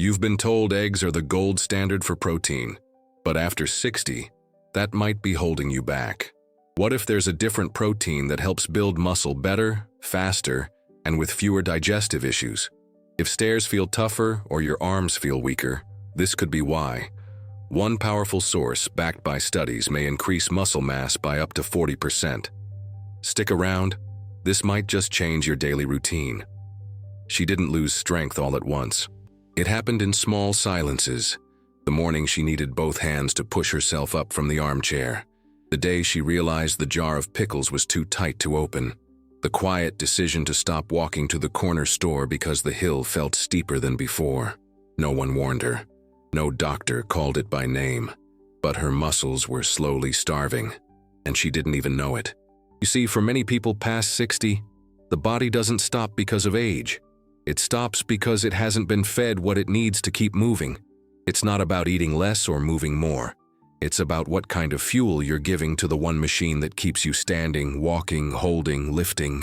You've been told eggs are the gold standard for protein, but after 60, that might be holding you back. What if there's a different protein that helps build muscle better, faster, and with fewer digestive issues? If stairs feel tougher or your arms feel weaker, this could be why. One powerful source, backed by studies, may increase muscle mass by up to 40%. Stick around, this might just change your daily routine. She didn't lose strength all at once. It happened in small silences. The morning she needed both hands to push herself up from the armchair. The day she realized the jar of pickles was too tight to open. The quiet decision to stop walking to the corner store because the hill felt steeper than before. No one warned her. No doctor called it by name. But her muscles were slowly starving, and she didn't even know it. You see, for many people past 60, the body doesn't stop because of age. It stops because it hasn't been fed what it needs to keep moving. It's not about eating less or moving more. It's about what kind of fuel you're giving to the one machine that keeps you standing, walking, holding, lifting,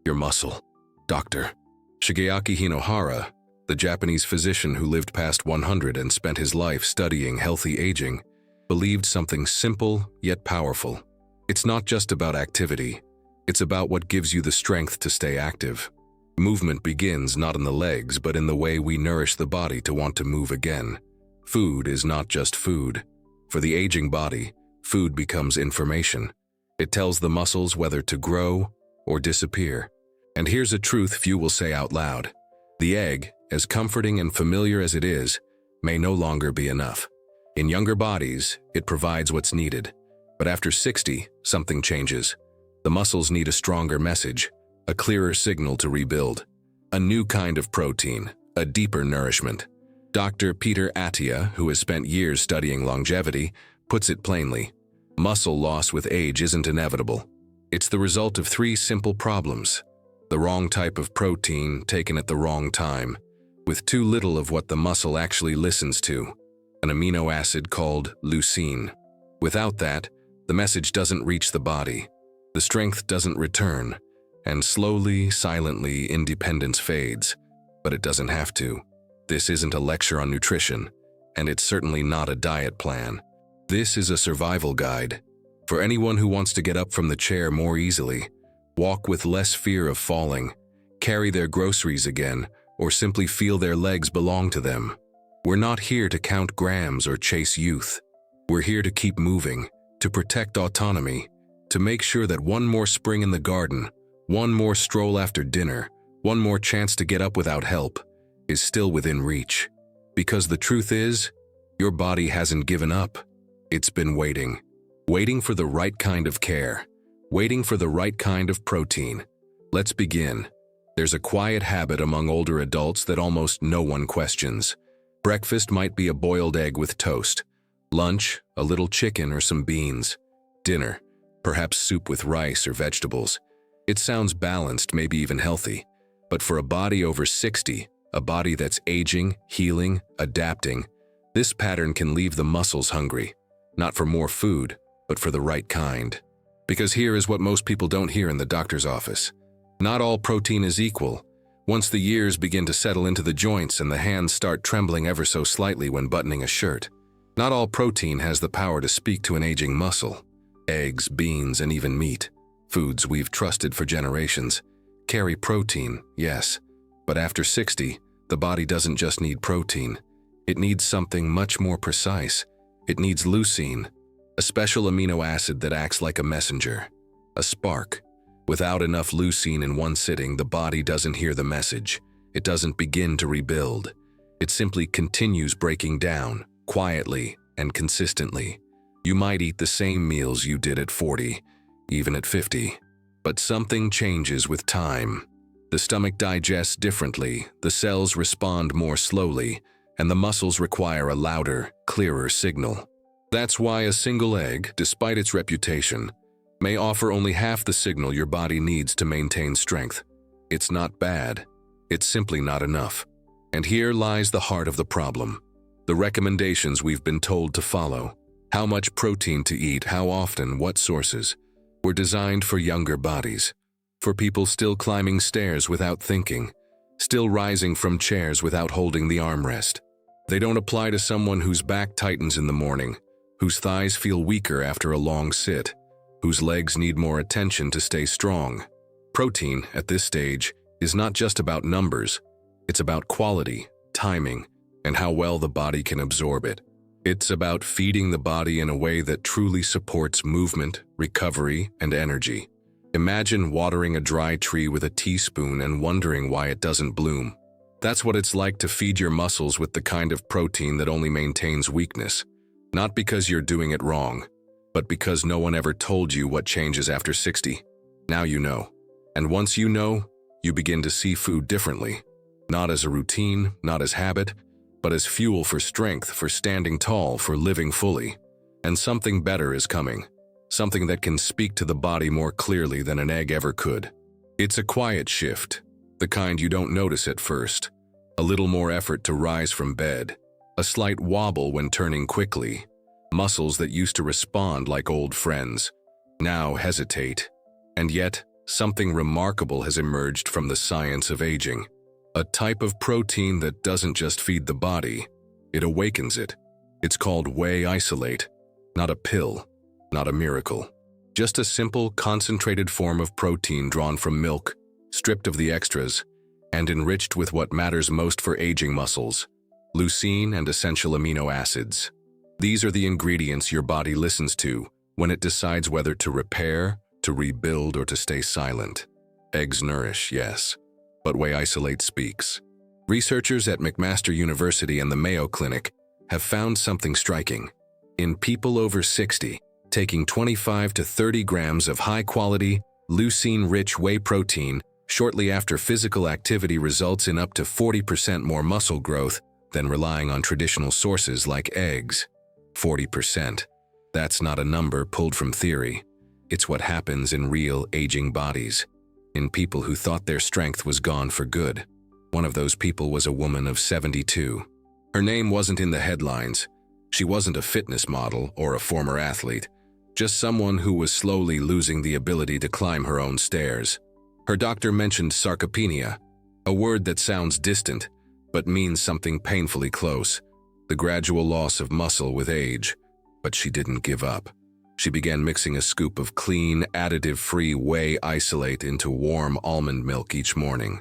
your muscle. Dr. Shigeaki Hinohara, the Japanese physician who lived past 100 and spent his life studying healthy aging, believed something simple yet powerful. It's not just about activity. It's about what gives you the strength to stay active. Movement begins not in the legs, but in the way we nourish the body to want to move again. Food is not just food. For the aging body, food becomes information. It tells the muscles whether to grow or disappear. And here's a truth few will say out loud. The egg, as comforting and familiar as it is, may no longer be enough. In younger bodies, it provides what's needed. But after 60, something changes. The muscles need a stronger message, a clearer signal to rebuild. A new kind of protein, a deeper nourishment. Dr. Peter Attia, who has spent years studying longevity, puts it plainly. Muscle loss with age isn't inevitable. It's the result of 3 simple problems. The wrong type of protein taken at the wrong time, with too little of what the muscle actually listens to, an amino acid called leucine. Without that, the message doesn't reach the body. The strength doesn't return, and slowly, silently, independence fades. But it doesn't have to. This isn't a lecture on nutrition, and it's certainly not a diet plan. This is a survival guide. For anyone who wants to get up from the chair more easily, walk with less fear of falling, carry their groceries again, or simply feel their legs belong to them. We're not here to count grams or chase youth. We're here to keep moving, to protect autonomy, to make sure that one more spring in the garden, one more stroll after dinner, one more chance to get up without help, is still within reach. Because the truth is, your body hasn't given up. It's been waiting. Waiting for the right kind of care. Waiting for the right kind of protein. Let's begin. There's a quiet habit among older adults that almost no one questions. Breakfast might be a boiled egg with toast. Lunch, a little chicken or some beans. Dinner, perhaps soup with rice or vegetables. It sounds balanced, maybe even healthy. But for a body over 60, a body that's aging, healing, adapting, this pattern can leave the muscles hungry. Not for more food, but for the right kind. Because here is what most people don't hear in the doctor's office. Not all protein is equal. Once the years begin to settle into the joints and the hands start trembling ever so slightly when buttoning a shirt, not all protein has the power to speak to an aging muscle. Eggs, beans, and even meat, foods we've trusted for generations, carry protein, yes. But after 60, the body doesn't just need protein. It needs something much more precise. It needs leucine, a special amino acid that acts like a messenger, a spark. Without enough leucine in one sitting, the body doesn't hear the message. It doesn't begin to rebuild. It simply continues breaking down, quietly and consistently. You might eat the same meals you did at 40, even at 50. But something changes with time. The stomach digests differently, the cells respond more slowly, and the muscles require a louder, clearer signal. That's why a single egg, despite its reputation, may offer only half the signal your body needs to maintain strength. It's not bad. It's simply not enough. And here lies the heart of the problem. The recommendations we've been told to follow, how much protein to eat, how often, what sources, were designed for younger bodies, for people still climbing stairs without thinking, still rising from chairs without holding the armrest. They don't apply to someone whose back tightens in the morning, whose thighs feel weaker after a long sit, whose legs need more attention to stay strong. Protein, at this stage, is not just about numbers. It's about quality, timing, and how well the body can absorb it. It's about feeding the body in a way that truly supports movement, recovery, and energy. Imagine watering a dry tree with a teaspoon and wondering why it doesn't bloom. That's what it's like to feed your muscles with the kind of protein that only maintains weakness. Not because you're doing it wrong, but because no one ever told you what changes after 60. Now you know. And once you know, you begin to see food differently. Not as a routine, not as habit, but as fuel for strength, for standing tall, for living fully. And something better is coming. Something that can speak to the body more clearly than an egg ever could. It's a quiet shift, the kind you don't notice at first. A little more effort to rise from bed. A slight wobble when turning quickly. Muscles that used to respond like old friends now hesitate. And yet, something remarkable has emerged from the science of aging. A type of protein that doesn't just feed the body, it awakens it. It's called whey isolate. Not a pill, not a miracle. Just a simple, concentrated form of protein drawn from milk, stripped of the extras, and enriched with what matters most for aging muscles: leucine and essential amino acids. These are the ingredients your body listens to when it decides whether to repair, to rebuild, or to stay silent. Eggs nourish, yes, but whey isolate speaks. Researchers at McMaster University and the Mayo Clinic have found something striking. In people over 60, taking 25 to 30 grams of high-quality, leucine-rich whey protein shortly after physical activity results in up to 40% more muscle growth than relying on traditional sources like eggs. 40%. That's not a number pulled from theory. It's what happens in real aging bodies. In people who thought their strength was gone for good. One of those people was a woman of 72. Her name wasn't in the headlines. She wasn't a fitness model or a former athlete, just someone who was slowly losing the ability to climb her own stairs. Her doctor mentioned sarcopenia, a word that sounds distant, but means something painfully close, the gradual loss of muscle with age. But she didn't give up. She began mixing a scoop of clean, additive-free whey isolate into warm almond milk each morning.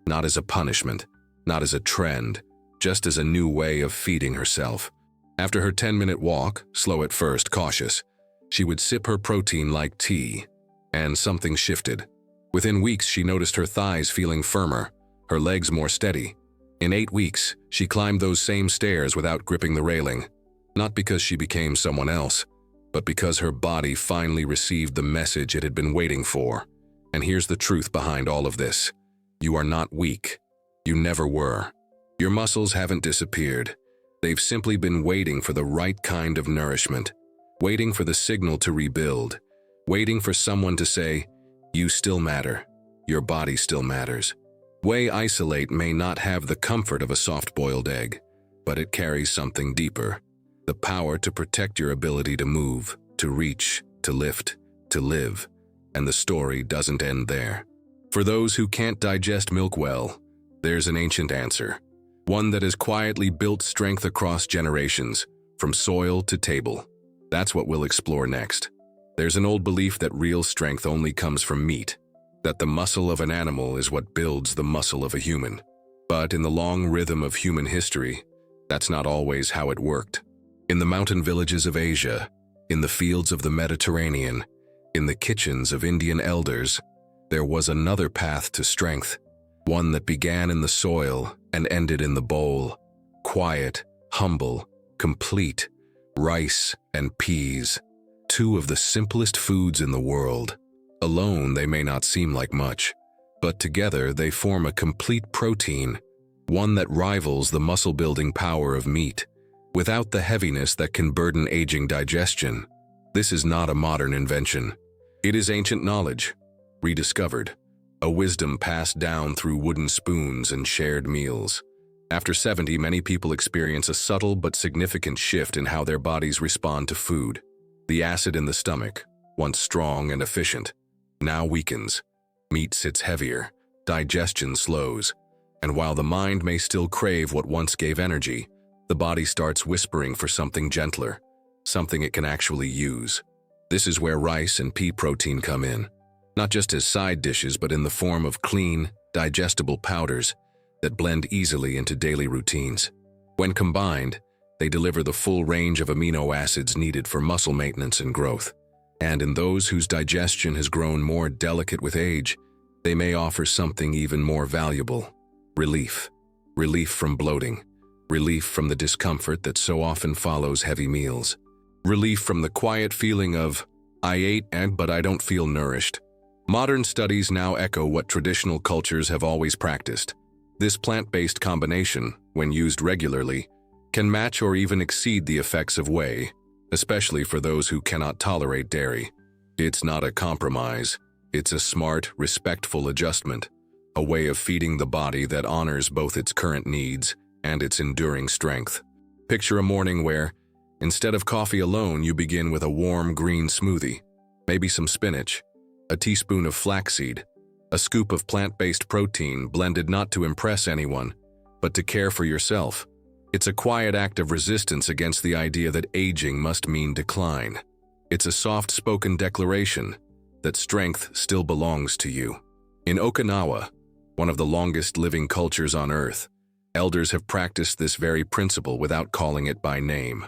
Not as a punishment, not as a trend, just as a new way of feeding herself. After her 10-minute walk, slow at first, cautious, she would sip her protein like tea. And something shifted. Within weeks, she noticed her thighs feeling firmer, her legs more steady. In 8 weeks, she climbed those same stairs without gripping the railing. Not because she became someone else, but because her body finally received the message it had been waiting for. And here's the truth behind all of this. You are not weak. You never were. Your muscles haven't disappeared. They've simply been waiting for the right kind of nourishment, waiting for the signal to rebuild, waiting for someone to say, "You still matter. Your body still matters." Whey isolate may not have the comfort of a soft-boiled egg, but it carries something deeper. The power to protect your ability to move, to reach, to lift, to live. And the story doesn't end there. For those who can't digest milk well, there's an ancient answer. One that has quietly built strength across generations, from soil to table. That's what we'll explore next. There's an old belief that real strength only comes from meat, that the muscle of an animal is what builds the muscle of a human. But in the long rhythm of human history, that's not always how it worked. In the mountain villages of Asia, in the fields of the Mediterranean, in the kitchens of Indian elders, there was another path to strength, one that began in the soil and ended in the bowl. Quiet, humble, complete, rice and peas, two of the simplest foods in the world. Alone, they may not seem like much, but together they form a complete protein, one that rivals the muscle-building power of meat, without the heaviness that can burden aging digestion. This is not a modern invention. It is ancient knowledge, rediscovered, a wisdom passed down through wooden spoons and shared meals. After 70, many people experience a subtle but significant shift in how their bodies respond to food. The acid in the stomach, once strong and efficient, now weakens. Meat sits heavier, digestion slows, and while the mind may still crave what once gave energy, the body starts whispering for something gentler, something it can actually use. This is where rice and pea protein come in, not just as side dishes but in the form of clean, digestible powders that blend easily into daily routines. When combined, they deliver the full range of amino acids needed for muscle maintenance and growth. And in those whose digestion has grown more delicate with age, they may offer something even more valuable: relief. Relief from bloating. Relief from the discomfort that so often follows heavy meals. Relief from the quiet feeling of, "I ate, but I don't feel nourished." Modern studies now echo what traditional cultures have always practiced. This plant-based combination, when used regularly, can match or even exceed the effects of whey, especially for those who cannot tolerate dairy. It's not a compromise. It's a smart, respectful adjustment, a way of feeding the body that honors both its current needs and its enduring strength. Picture a morning where, instead of coffee alone, you begin with a warm green smoothie, maybe some spinach, a teaspoon of flaxseed, a scoop of plant-based protein blended not to impress anyone, but to care for yourself. It's a quiet act of resistance against the idea that aging must mean decline. It's a soft-spoken declaration that strength still belongs to you. In Okinawa, one of the longest living cultures on Earth, elders have practiced this very principle without calling it by name.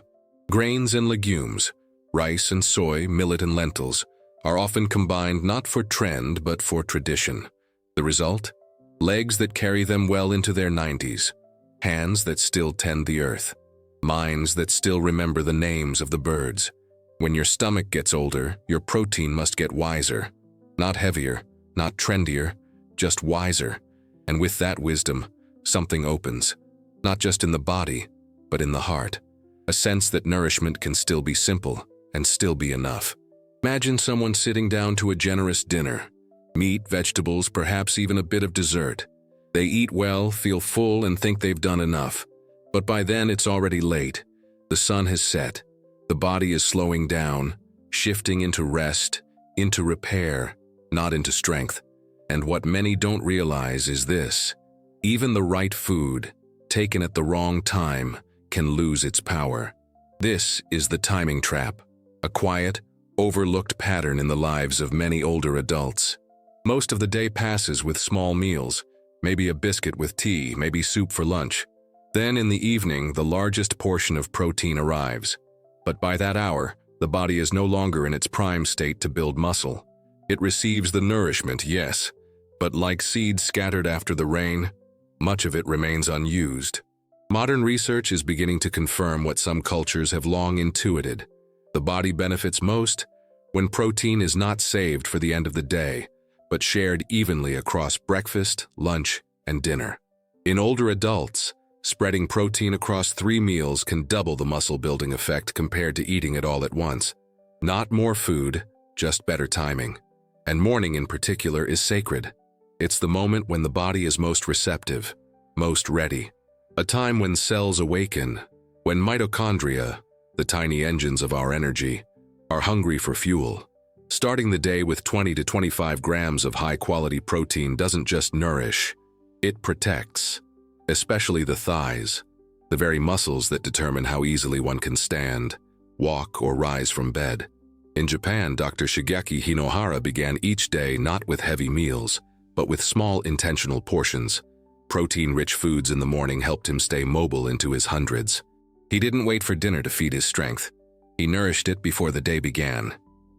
Grains and legumes, rice and soy, millet and lentils, are often combined not for trend but for tradition. The result? Legs that carry them well into their 90s, hands that still tend the earth, minds that still remember the names of the birds. When your stomach gets older, your protein must get wiser. Not heavier, not trendier, just wiser. And with that wisdom, something opens, not just in the body, but in the heart. A sense that nourishment can still be simple and still be enough. Imagine someone sitting down to a generous dinner. Meat, vegetables, perhaps even a bit of dessert. They eat well, feel full, and think they've done enough. But by then it's already late. The sun has set. The body is slowing down, shifting into rest, into repair, not into strength. And what many don't realize is this: even the right food, taken at the wrong time, can lose its power. This is the timing trap, a quiet, overlooked pattern in the lives of many older adults. Most of the day passes with small meals, maybe a biscuit with tea, maybe soup for lunch. Then in the evening, the largest portion of protein arrives. But by that hour, the body is no longer in its prime state to build muscle. It receives the nourishment, yes, but like seeds scattered after the rain, much of it remains unused. Modern research is beginning to confirm what some cultures have long intuited. The body benefits most when protein is not saved for the end of the day, but shared evenly across breakfast, lunch, and dinner. In older adults, spreading protein across 3 meals can double the muscle-building effect compared to eating it all at once. Not more food, just better timing. And morning in particular is sacred. It's the moment when the body is most receptive, most ready. A time when cells awaken, when mitochondria, the tiny engines of our energy, are hungry for fuel. Starting the day with 20 to 25 grams of high-quality protein doesn't just nourish, it protects. Especially the thighs, the very muscles that determine how easily one can stand, walk, or rise from bed. In Japan, Dr. Shigeki Hinohara began each day not with heavy meals, but with small intentional portions. Protein-rich foods in the morning helped him stay mobile into his hundreds. He didn't wait for dinner to feed his strength. He nourished it before the day began.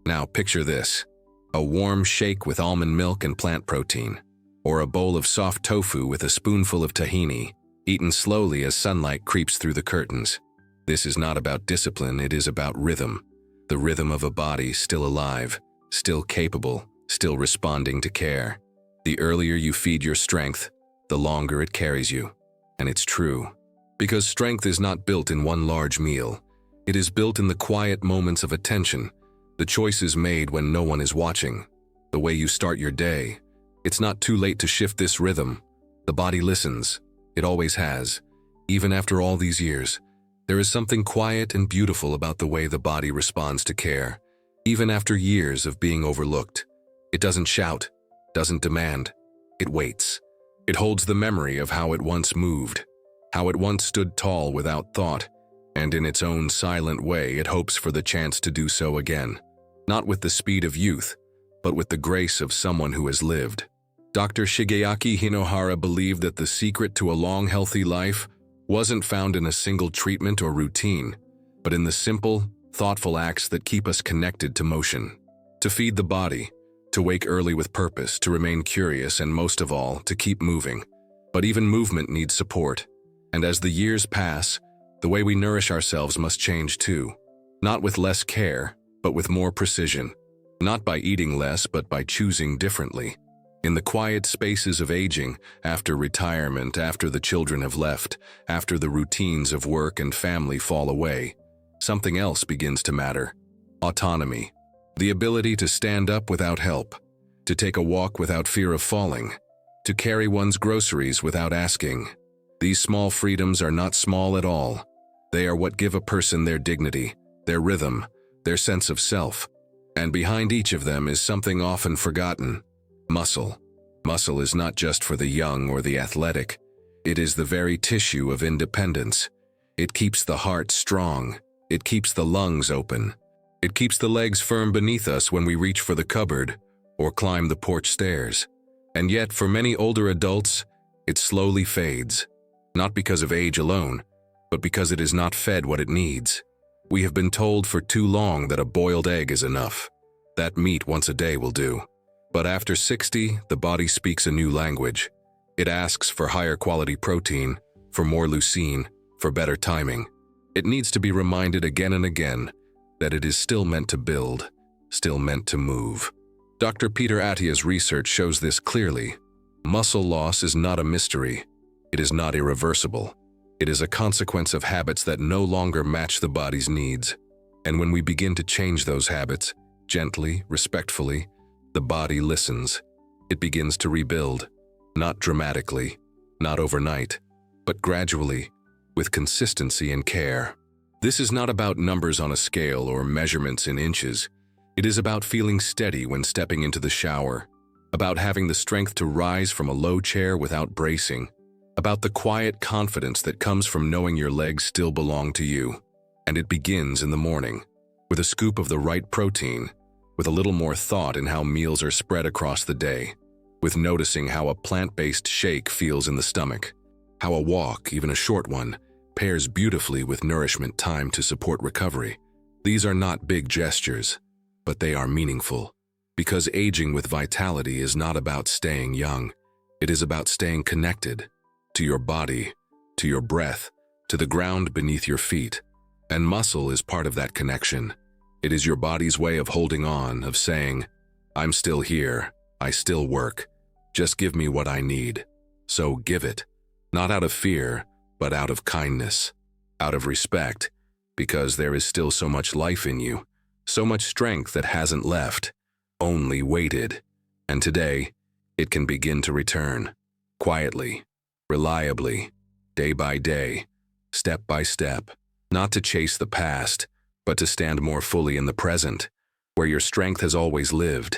Now picture this: a warm shake with almond milk and plant protein, or a bowl of soft tofu with a spoonful of tahini, eaten slowly as sunlight creeps through the curtains. This is not about discipline, it is about rhythm. The rhythm of a body still alive, still capable, still responding to care. The earlier you feed your strength, the longer it carries you. And it's true. Because strength is not built in one large meal. It is built in the quiet moments of attention, the choices made when no one is watching, the way you start your day. It's not too late to shift this rhythm. The body listens. It always has. Even after all these years, there is something quiet and beautiful about the way the body responds to care. Even after years of being overlooked, it doesn't shout, doesn't demand. It waits. It holds the memory of how it once moved. How it once stood tall without thought, and in its own silent way it hopes for the chance to do so again. Not with the speed of youth, but with the grace of someone who has lived. Dr. Shigeaki Hinohara believed that the secret to a long, healthy life wasn't found in a single treatment or routine, but in the simple, thoughtful acts that keep us connected to motion. To feed the body, to wake early with purpose, to remain curious, and most of all, to keep moving. But even movement needs support, and as the years pass, the way we nourish ourselves must change too. Not with less care, but with more precision. Not by eating less, but by choosing differently. In the quiet spaces of aging, after retirement, after the children have left, after the routines of work and family fall away, something else begins to matter. Autonomy. The ability to stand up without help, to take a walk without fear of falling, to carry one's groceries without asking. These small freedoms are not small at all. They are what give a person their dignity, their rhythm, their sense of self. And behind each of them is something often forgotten: muscle. Muscle is not just for the young or the athletic. It is the very tissue of independence. It keeps the heart strong. It keeps the lungs open. It keeps the legs firm beneath us when we reach for the cupboard or climb the porch stairs. And yet, for many older adults, it slowly fades. Not because of age alone, but because it is not fed what it needs. We have been told for too long that a boiled egg is enough. That meat once a day will do. But after 60, the body speaks a new language. It asks for higher quality protein, for more leucine, for better timing. It needs to be reminded again and again that it is still meant to build, still meant to move. Dr. Peter Attia's research shows this clearly. Muscle loss is not a mystery. It is not irreversible. It is a consequence of habits that no longer match the body's needs. And when we begin to change those habits, gently, respectfully, the body listens. It begins to rebuild, not dramatically, not overnight, but gradually, with consistency and care. This is not about numbers on a scale or measurements in inches. It is about feeling steady when stepping into the shower, about having the strength to rise from a low chair without bracing, about the quiet confidence that comes from knowing your legs still belong to you. And it begins in the morning, with a scoop of the right protein, with a little more thought in how meals are spread across the day, with noticing how a plant-based shake feels in the stomach, how a walk, even a short one, pairs beautifully with nourishment time to support recovery. These are not big gestures, but they are meaningful, because aging with vitality is not about staying young. It is about staying connected to your body, to your breath, to the ground beneath your feet. And muscle is part of that connection. It is your body's way of holding on, of saying, I'm still here, I still work, just give me what I need. So give it, not out of fear, but out of kindness, out of respect, because there is still so much life in you, so much strength that hasn't left, only waited. And today, it can begin to return, quietly, reliably, day by day, step by step, not to chase the past, but to stand more fully in the present, where your strength has always lived.